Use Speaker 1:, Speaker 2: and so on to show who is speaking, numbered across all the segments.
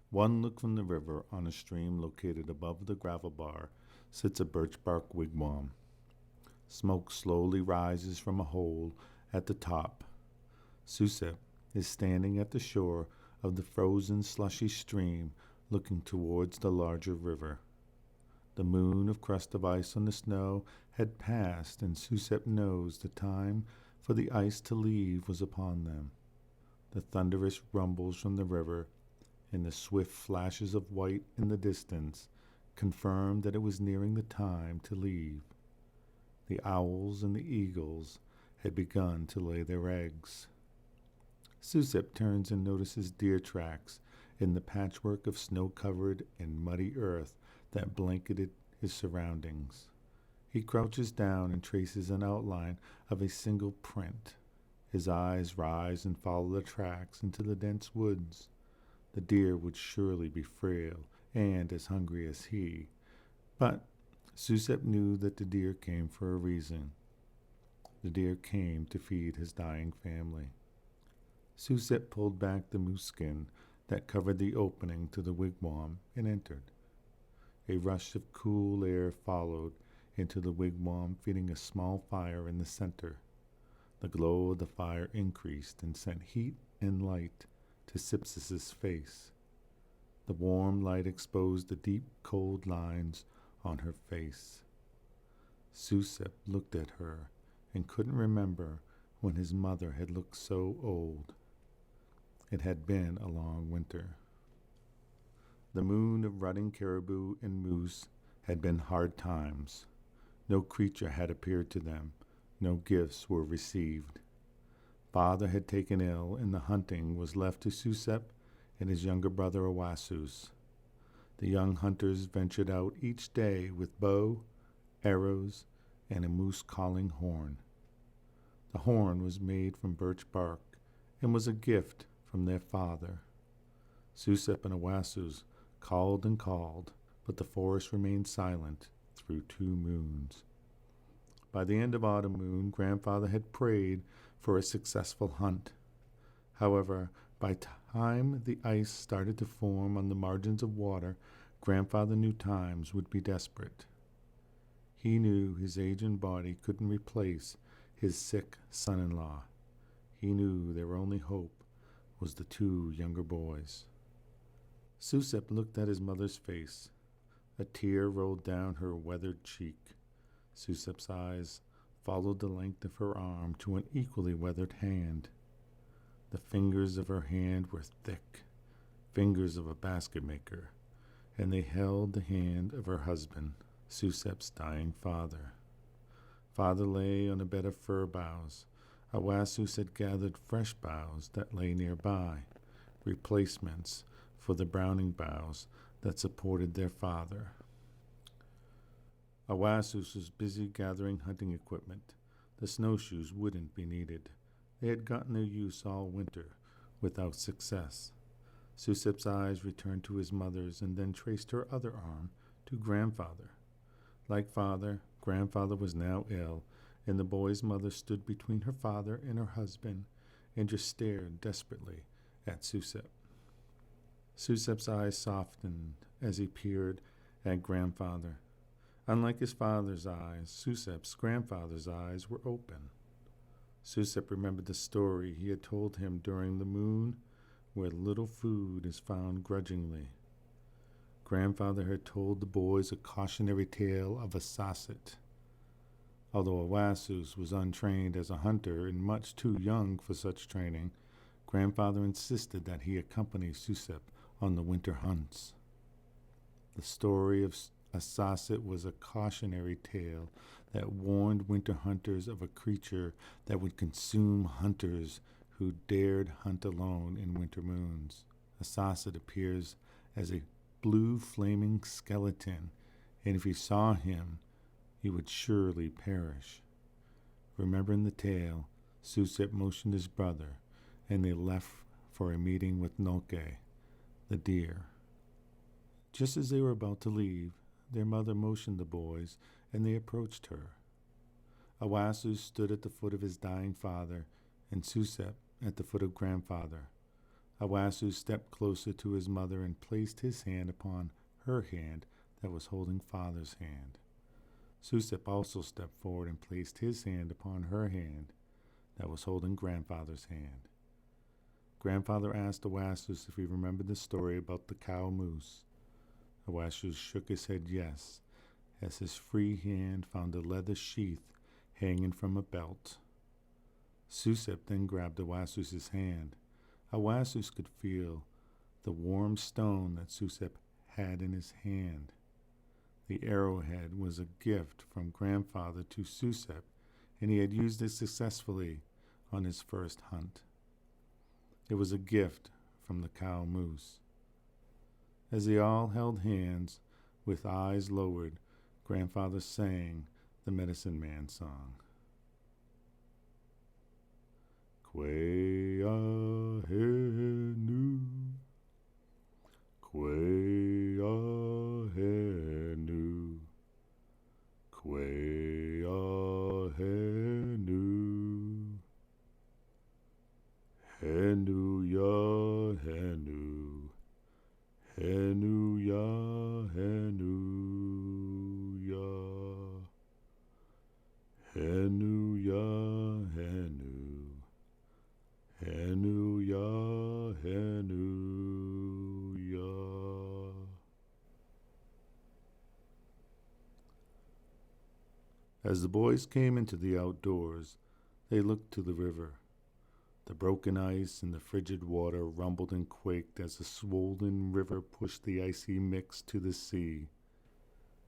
Speaker 1: One look from the river on a stream located above the gravel bar sits a birch bark wigwam. Smoke slowly rises from a hole at the top. Susep is standing at the shore of the frozen, slushy stream looking towards the larger river. The moon of crust of ice on the snow had passed, and Susep knows the time for the ice to leave was upon them. The thunderous rumbles from the river and the swift flashes of white in the distance confirmed that it was nearing the time to leave. The owls and the eagles had begun to lay their eggs. Susep turns and notices deer tracks in the patchwork of snow-covered and muddy earth that blanketed his surroundings. He crouches down and traces an outline of a single print. His eyes rise and follow the tracks into the dense woods. The deer would surely be frail and as hungry as he, but Susep knew that the deer came for a reason. The deer came to feed his dying family. Susep pulled back the moose skin that covered the opening to the wigwam and entered. A rush of cool air followed into the wigwam, feeding a small fire in the center. The glow of the fire increased and sent heat and light to Sipsis's face. The warm light exposed the deep, cold lines on her face. Susep looked at her and couldn't remember when his mother had looked so old. It had been a long winter. The moon of rutting caribou and moose had been hard times. No creature had appeared to them. No gifts were received. Father had taken ill, and the hunting was left to Susep and his younger brother Awasus. The young hunters ventured out each day with bow, arrows, and a moose calling horn. The horn was made from birch bark and was a gift from their father. Susep and Awasus called and called, but the forest remained silent through 2 moons. By the end of Autumn Moon, Grandfather had prayed for a successful hunt. However, by time the ice started to form on the margins of water, Grandfather knew times would be desperate. He knew his aging body couldn't replace his sick son-in-law. He knew their only hope was the 2 younger boys. Susep looked at his mother's face. A tear rolled down her weathered cheek. Susep's eyes followed the length of her arm to an equally weathered hand. The fingers of her hand were thick, fingers of a basket maker, and they held the hand of her husband, Susep's dying father. Father lay on a bed of fir boughs. Awasus had gathered fresh boughs that lay nearby, replacements for the browning boughs that supported their father. Awasus was busy gathering hunting equipment. The snowshoes wouldn't be needed. They had gotten their use all winter, without success. Susep's eyes returned to his mother's and then traced her other arm to Grandfather. Like father, Grandfather was now ill, and the boy's mother stood between her father and her husband and just stared desperately at Susep. Susep's eyes softened as he peered at Grandfather. Unlike his father's eyes, Susep's grandfather's eyes were open. Susep remembered the story he had told him during the moon, where little food is found grudgingly. Grandfather had told the boys a cautionary tale of a Sasset. Although Awasus was untrained as a hunter and much too young for such training, Grandfather insisted that he accompany Susep on the winter hunts. The story of a Sasset was a cautionary tale that warned winter hunters of a creature that would consume hunters who dared hunt alone in winter moons. A Sasset appears as a blue flaming skeleton, and if you saw him, you would surely perish. Remembering the tale, Susep motioned his brother, and they left for a meeting with Nolke, the deer. Just as they were about to leave, their mother motioned the boys, and they approached her. Awasus stood at the foot of his dying father, and Susep at the foot of Grandfather. Awasu stepped closer to his mother and placed his hand upon her hand that was holding father's hand. Susep also stepped forward and placed his hand upon her hand that was holding grandfather's hand. Grandfather asked Awasus if he remembered the story about the cow moose. Awasus shook his head yes, as his free hand found a leather sheath hanging from a belt. Susep then grabbed Awasus's hand. Awasus could feel the warm stone that Susep had in his hand. The arrowhead was a gift from grandfather to Susep, and he had used it successfully on his first hunt. It was a gift from the cow moose. As they all held hands, with eyes lowered, grandfather sang the medicine man song. Kwe-ah-he-nu, Kwe-ah-he-nu, Kwe-ah-he-nu, Henu-ya, Henu, Henu-ya, Henu-ya, Henu-ya, Henu, Henu-ya, Henu-ya. As the boys came into the outdoors, they looked to the river. The broken ice and the frigid water rumbled and quaked as the swollen river pushed the icy mix to the sea.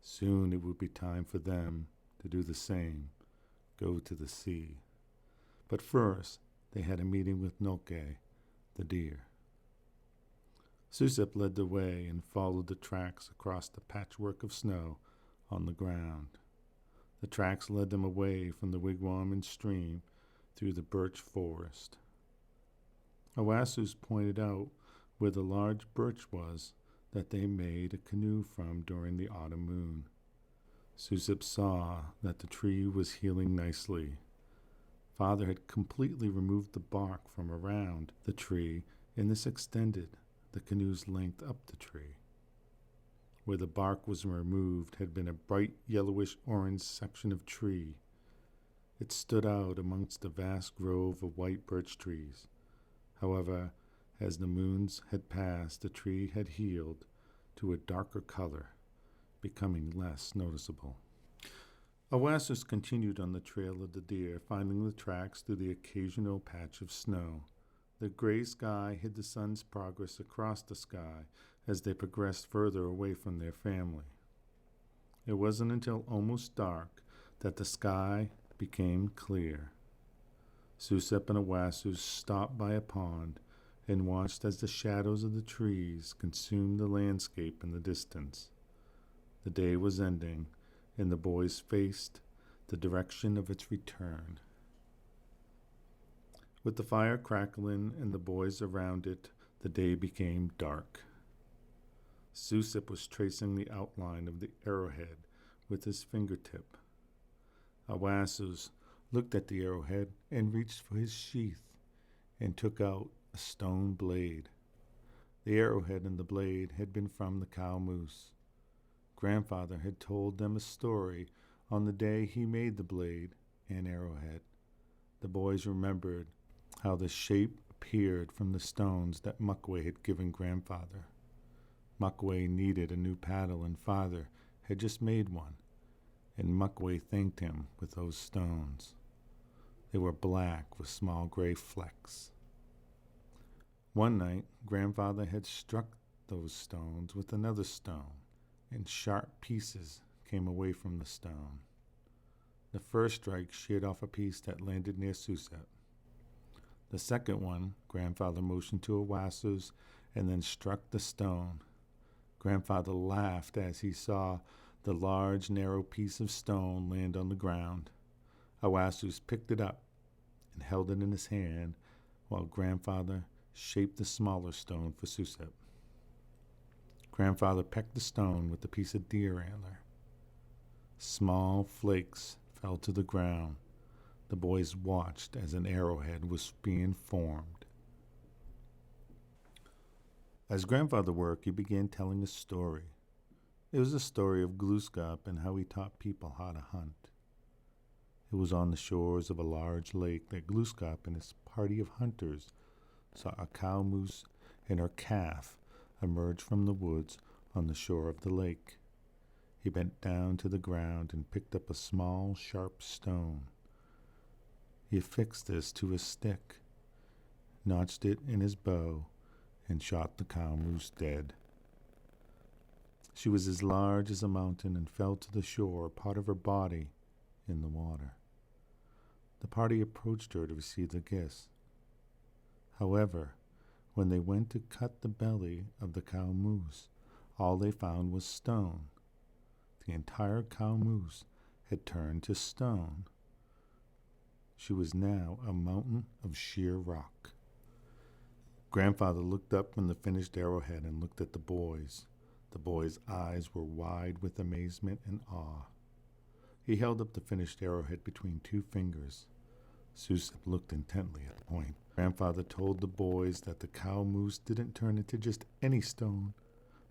Speaker 1: Soon it would be time for them to do the same, go to the sea. But first, they had a meeting with Nolke, the deer. Susep led the way and followed the tracks across the patchwork of snow on the ground. The tracks led them away from the wigwam and stream through the birch forest. Awasus pointed out where the large birch was that they made a canoe from during the autumn moon. Susep saw that the tree was healing nicely. Father had completely removed the bark from around the tree, and this extended the canoe's length up the tree. Where the bark was removed had been a bright yellowish-orange section of tree. It stood out amongst a vast grove of white birch trees. However, as the moons had passed, the tree had healed to a darker color, becoming less noticeable. Awasus continued on the trail of the deer, finding the tracks through the occasional patch of snow. The gray sky hid the sun's progress across the sky as they progressed further away from their family. It wasn't until almost dark that the sky became clear. Susep and Awasus stopped by a pond and watched as the shadows of the trees consumed the landscape in the distance. The day was ending, and the boys faced the direction of its return. With the fire crackling and the boys around it, the day became dark. Susep was tracing the outline of the arrowhead with his fingertip. Awasus looked at the arrowhead and reached for his sheath and took out a stone blade. The arrowhead and the blade had been from the cow moose. Grandfather had told them a story on the day he made the blade and arrowhead. The boys remembered how the shape appeared from the stones that Mukway had given grandfather. Mukway needed a new paddle and father had just made one, and Mukway thanked him with those stones. They were black with small gray flecks. One night, grandfather had struck those stones with another stone, and sharp pieces came away from the stone. The first strike sheared off a piece that landed near Susep. The second one, grandfather motioned to Awasus and then struck the stone. Grandfather laughed as he saw the large, narrow piece of stone land on the ground. Awasus picked it up and held it in his hand while grandfather shaped the smaller stone for Susep. Grandfather pecked the stone with a piece of deer antler. Small flakes fell to the ground. The boys watched as an arrowhead was being formed. As grandfather worked, he began telling a story. It was a story of Glooskap and how he taught people how to hunt. It was on the shores of a large lake that Glooskap and his party of hunters saw a cow moose and her calf emerge from the woods on the shore of the lake. He bent down to the ground and picked up a small, sharp stone. He affixed this to his stick, notched it in his bow, and shot the cow moose dead. She was as large as a mountain and fell to the shore, part of her body in the water. The party approached her to receive the gifts. However, when they went to cut the belly of the cow moose, all they found was stone. The entire cow moose had turned to stone. She was now a mountain of sheer rock. Grandfather looked up from the finished arrowhead and looked at the boys. The boys' eyes were wide with amazement and awe. He held up the finished arrowhead between two fingers. Susep looked intently at the point. Grandfather told the boys that the cow moose didn't turn into just any stone,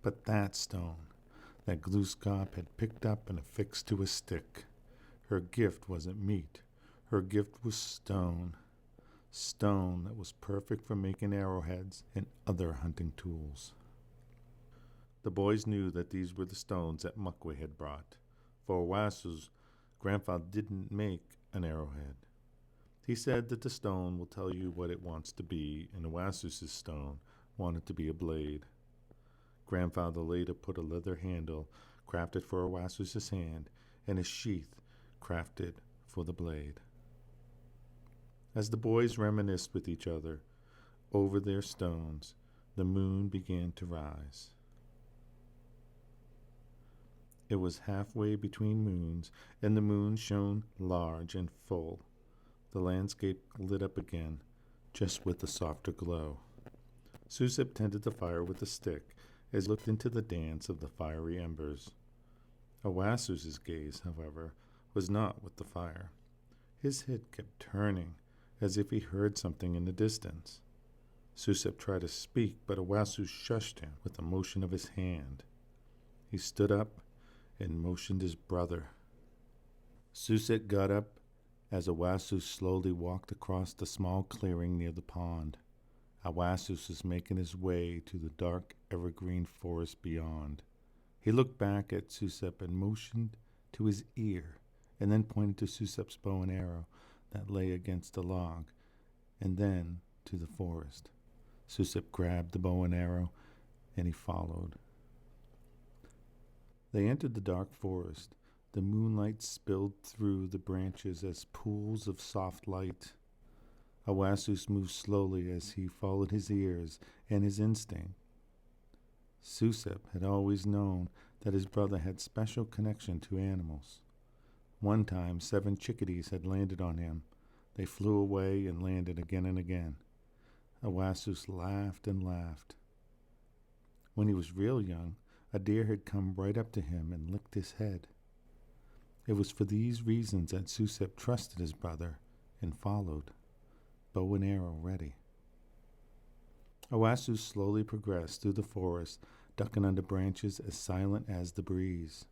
Speaker 1: but that stone that Glooskap had picked up and affixed to a stick. Her gift wasn't meat. Her gift was stone. Stone that was perfect for making arrowheads and other hunting tools. The boys knew that these were the stones that Mukway had brought. For Owasu's grandfather didn't make an arrowhead. He said that the stone will tell you what it wants to be, and Owasu's stone wanted to be a blade. Grandfather later put a leather handle crafted for Owasu's hand and a sheath crafted for the blade. As the boys reminisced with each other over their stones, the moon began to rise. It was halfway between moons, and the moon shone large and full. The landscape lit up again, just with a softer glow. Susep tended the fire with a stick as he looked into the dance of the fiery embers. Owasu's gaze, however, was not with the fire. His head kept turning, as if he heard something in the distance. Susep tried to speak, but Owasu shushed him with a motion of his hand. He stood up and motioned his brother. Susep got up as Owasu slowly walked across the small clearing near the pond. Owasu was making his way to the dark evergreen forest beyond. He looked back at Susep and motioned to his ear, and then pointed to Susep's bow and arrow that lay against the log, and then to the forest. Susep grabbed the bow and arrow, and he followed. They entered the dark forest. The moonlight spilled through the branches as pools of soft light. Owasu moved slowly as he followed his ears and his instinct. Susep had always known that his brother had special connection to animals. One time, 7 chickadees had landed on him. They flew away and landed again and again. Owasu laughed and laughed. When he was real young, a deer had come right up to him and licked his head. It was for these reasons that Susep trusted his brother and followed, bow and arrow ready. Owasu slowly progressed through the forest, ducking under branches as silent as the breeze.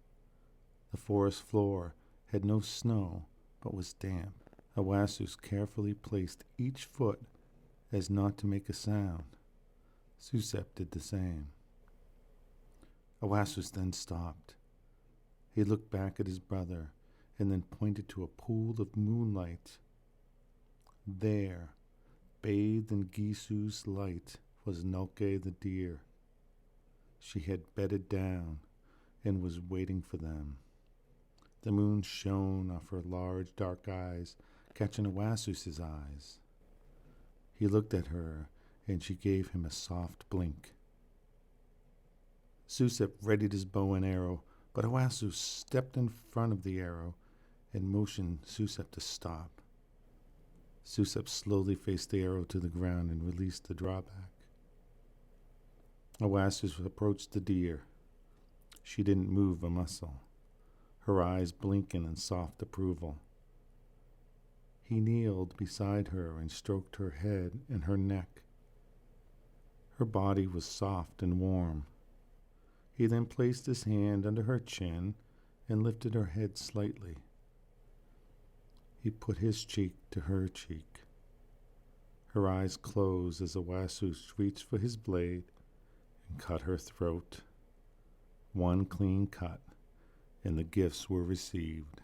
Speaker 1: The forest floor had no snow, but was damp. Owasu carefully placed each foot as not to make a sound. Susep did the same. Owasu then stopped. He looked back at his brother and then pointed to a pool of moonlight. There, bathed in Gisu's light, was Nulke the deer. She had bedded down and was waiting for them. The moon shone off her large dark eyes, catching Owasu's eyes. He looked at her, and she gave him a soft blink. Susep readied his bow and arrow, but Owasu stepped in front of the arrow and motioned Susep to stop. Susep slowly faced the arrow to the ground and released the drawback. Owasu approached the deer. She didn't move a muscle, her eyes blinking in soft approval. He kneeled beside her and stroked her head and her neck. Her body was soft and warm. He then placed his hand under her chin and lifted her head slightly. He put his cheek to her cheek. Her eyes closed as Owasso reached for his blade and cut her throat. One clean cut, and the gifts were received.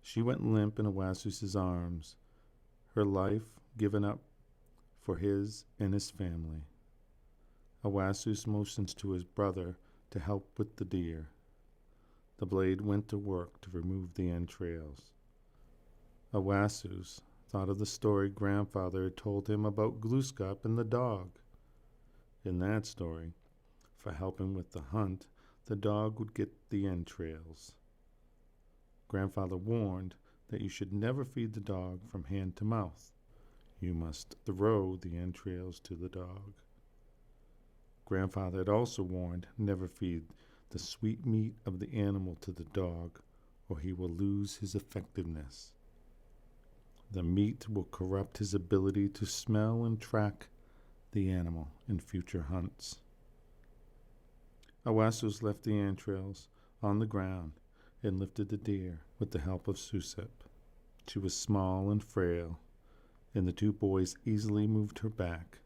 Speaker 1: She went limp in Owasso's arms, her life given up for his and his family. Owasso motions to his brother to help with the deer. The blade went to work to remove the entrails. Owasso thought of the story grandfather had told him about Glooskap and the dog. In that story, for helping with the hunt, the dog would get the entrails. Grandfather warned that you should never feed the dog from hand to mouth. You must throw the entrails to the dog. Grandfather had also warned never feed the sweet meat of the animal to the dog, or he will lose his effectiveness. The meat will corrupt his ability to smell and track the animal in future hunts. Owasso left the entrails on the ground and lifted the deer with the help of Susep. She was small and frail, and the two boys easily moved her back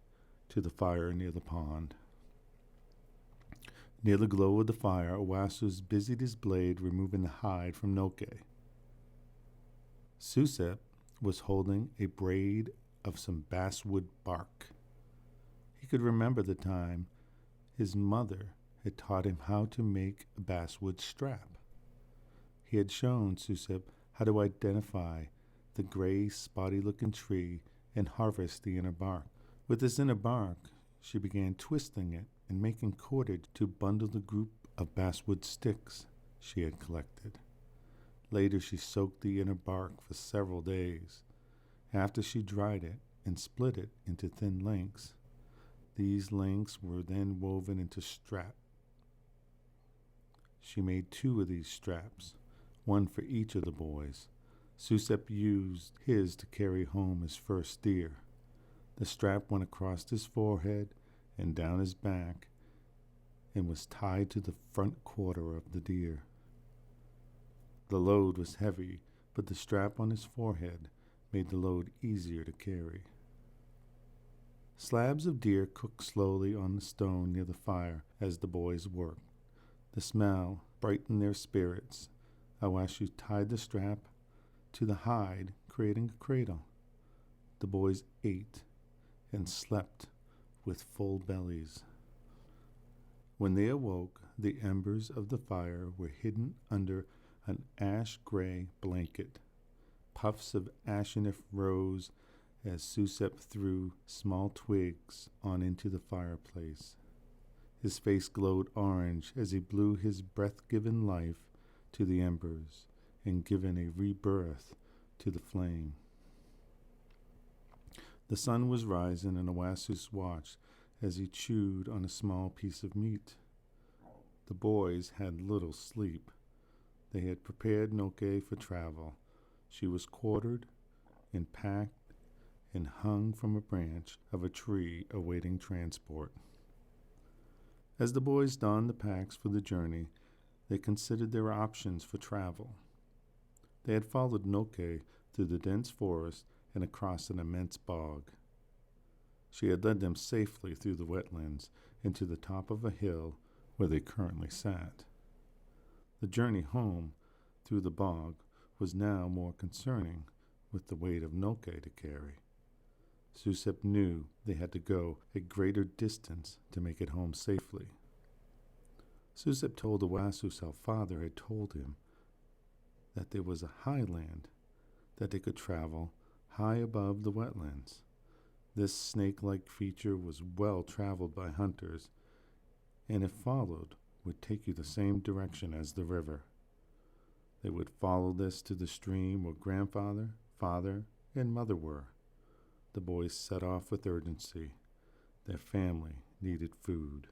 Speaker 1: to the fire near the pond. Near the glow of the fire, Owasso busied his blade removing the hide from Noke. Susep was holding a braid of some basswood bark. He could remember the time his mother had taught him how to make a basswood strap. He had shown Susep how to identify the gray, spotty-looking tree and harvest the inner bark. With this inner bark, she began twisting it and making cordage to bundle the group of basswood sticks she had collected. Later, she soaked the inner bark for several days. After she dried it and split it into thin lengths, these lengths were then woven into strap. She made 2 of these straps, one for each of the boys. Susep used his to carry home his first deer. The strap went across his forehead and down his back and was tied to the front quarter of the deer. The load was heavy, but the strap on his forehead made the load easier to carry. Slabs of deer cooked slowly on the stone near the fire as the boys worked. The smell brightened their spirits. Owasso tied the strap to the hide, creating a cradle. The boys ate and slept with full bellies. When they awoke, the embers of the fire were hidden under an ash-gray blanket. Puffs of ashenif rose as Susep threw small twigs on into the fireplace. His face glowed orange as he blew his breath-given life to the embers and given a rebirth to the flame. The sun was rising, and Owasso watched as he chewed on a small piece of meat. The boys had little sleep. They had prepared Noke for travel. She was quartered and packed and hung from a branch of a tree awaiting transport. As the boys donned the packs for the journey, they considered their options for travel. They had followed Noke through the dense forest and across an immense bog. She had led them safely through the wetlands and to the top of a hill where they currently sat. The journey home through the bog was now more concerning, with the weight of Noke to carry. Susep knew they had to go a greater distance to make it home safely. Susep told Owasso how father had told him that there was a highland that they could travel high above the wetlands. This snake-like feature was well traveled by hunters, and if followed, would take you the same direction as the river. They would follow this to the stream where grandfather, father, and mother were. The boys set off with urgency. Their family needed food.